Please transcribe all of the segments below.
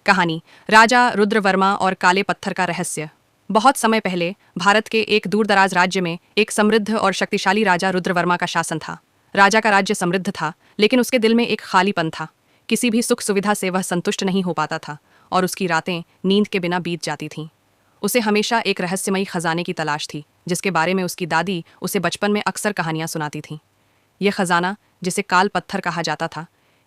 कहानी राजा रुद्रवर्मा और काले पत्थर का रहस्य। बहुत समय पहले भारत के एक दूरदराज राज्य में एक समृद्ध और शक्तिशाली राजा रुद्रवर्मा का शासन था। राजा का राज्य समृद्ध था, लेकिन उसके दिल में एक खालीपन था। किसी भी सुख सुविधा से वह संतुष्ट नहीं हो पाता था और उसकी रातें नींद के बिना बीत जाती थीं। उसे हमेशा एक रहस्यमयी खजाने की तलाश थी, जिसके बारे में उसकी दादी उसे बचपन में अक्सर कहानियां सुनाती थीं। यह खजाना, जिसे काल पत्थर कहा जाता था,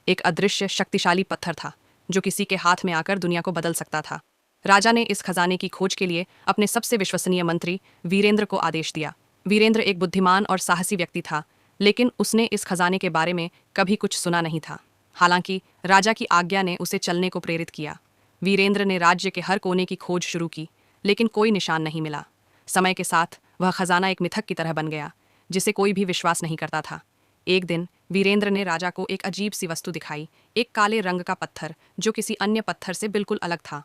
एक अदृश्य शक्तिशाली पत्थर था जो किसी के हाथ में आकर दुनिया को बदल सकता था। राजा ने इस खजाने की खोज के लिए अपने सबसे विश्वसनीय मंत्री वीरेंद्र को आदेश दिया। वीरेंद्र एक बुद्धिमान और साहसी व्यक्ति था, लेकिन उसने इस खजाने के बारे में कभी कुछ सुना नहीं था। हालांकि राजा की आज्ञा ने उसे चलने को प्रेरित किया। वीरेंद्र ने राज्य के हर कोने की खोज शुरू की, लेकिन कोई निशान नहीं मिला। समय के साथ वह खजाना एक मिथक की तरह बन गया, जिसे कोई भी विश्वास नहीं करता था। एक दिन वीरेंद्र ने राजा को एक अजीब सी वस्तु दिखाई, एक काले रंग का पत्थर जो किसी अन्य पत्थर से बिल्कुल अलग था।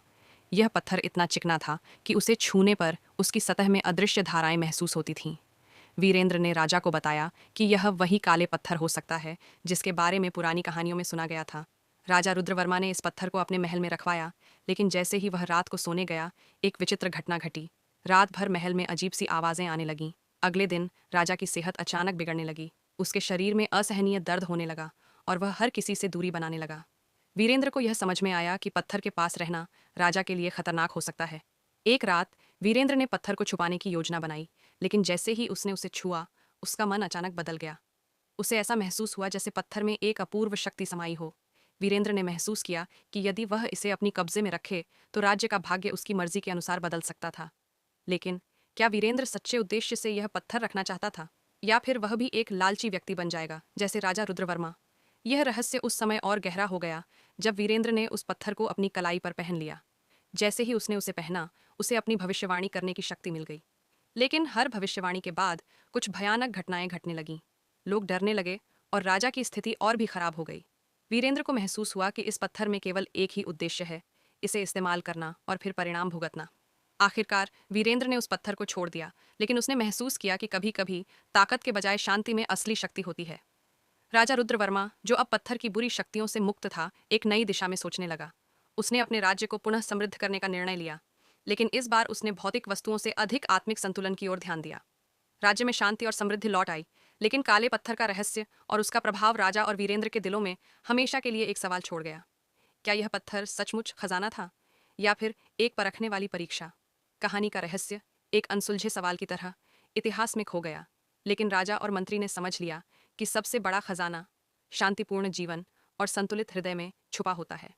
यह पत्थर इतना चिकना था कि उसे छूने पर उसकी सतह में अदृश्य धाराएं महसूस होती थीं। वीरेंद्र ने राजा को बताया कि यह वही काले पत्थर हो सकता है जिसके बारे में पुरानी कहानियों में सुना गया था। राजा रुद्रवर्मा ने इस पत्थर को अपने महल में रखवाया, लेकिन जैसे ही वह रात को सोने गया, एक विचित्र घटना घटी। रात भर महल में अजीब सी आवाजें आने लगीं। अगले दिन राजा की सेहत अचानक बिगड़ने लगी। उसके शरीर में असहनीय दर्द होने लगा और वह हर किसी से दूरी बनाने लगा। वीरेंद्र को यह समझ में आया कि पत्थर के पास रहना राजा के लिए खतरनाक हो सकता है। एक रात वीरेंद्र ने पत्थर को छुपाने की योजना बनाई, लेकिन जैसे ही उसने उसे छुआ, उसका मन अचानक बदल गया। उसे ऐसा महसूस हुआ जैसे पत्थर में एक अपूर्व शक्ति समाई हो। वीरेंद्र ने महसूस किया कि यदि वह इसे अपनी कब्जे में रखे तो राज्य का भाग्य उसकी मर्जी के अनुसार बदल सकता था। लेकिन क्या वीरेंद्र सच्चे उद्देश्य से यह पत्थर रखना चाहता था, या फिर वह भी एक लालची व्यक्ति बन जाएगा जैसे राजा रुद्रवर्मा? यह रहस्य उस समय और गहरा हो गया जब वीरेंद्र ने उस पत्थर को अपनी कलाई पर पहन लिया। जैसे ही उसने उसे पहना, उसे अपनी भविष्यवाणी करने की शक्ति मिल गई। लेकिन हर भविष्यवाणी के बाद कुछ भयानक घटनाएं घटने लगीं। लोग डरने लगे और राजा की स्थिति और भी खराब हो गई। वीरेंद्र को महसूस हुआ कि इस पत्थर में केवल एक ही उद्देश्य है, इसे इस्तेमाल करना और फिर परिणाम भुगतना। आखिरकार वीरेंद्र ने उस पत्थर को छोड़ दिया, लेकिन उसने महसूस किया कि कभी कभी ताकत के बजाय शांति में असली शक्ति होती है। राजा रुद्रवर्मा, जो अब पत्थर की बुरी शक्तियों से मुक्त था, एक नई दिशा में सोचने लगा। उसने अपने राज्य को पुनः समृद्ध करने का निर्णय लिया, लेकिन इस बार उसने भौतिक वस्तुओं से अधिक आत्मिक संतुलन की ओर ध्यान दिया। राज्य में शांति और समृद्धि लौट आई, लेकिन काले पत्थर का रहस्य और उसका प्रभाव राजा और वीरेंद्र के दिलों में हमेशा के लिए एक सवाल छोड़ गया। क्या यह पत्थर सचमुच खजाना था, या फिर एक परखने वाली परीक्षा? कहानी का रहस्य एक अनसुलझे सवाल की तरह इतिहास में खो गया, लेकिन राजा और मंत्री ने समझ लिया कि सबसे बड़ा खजाना शांतिपूर्ण जीवन और संतुलित हृदय में छुपा होता है।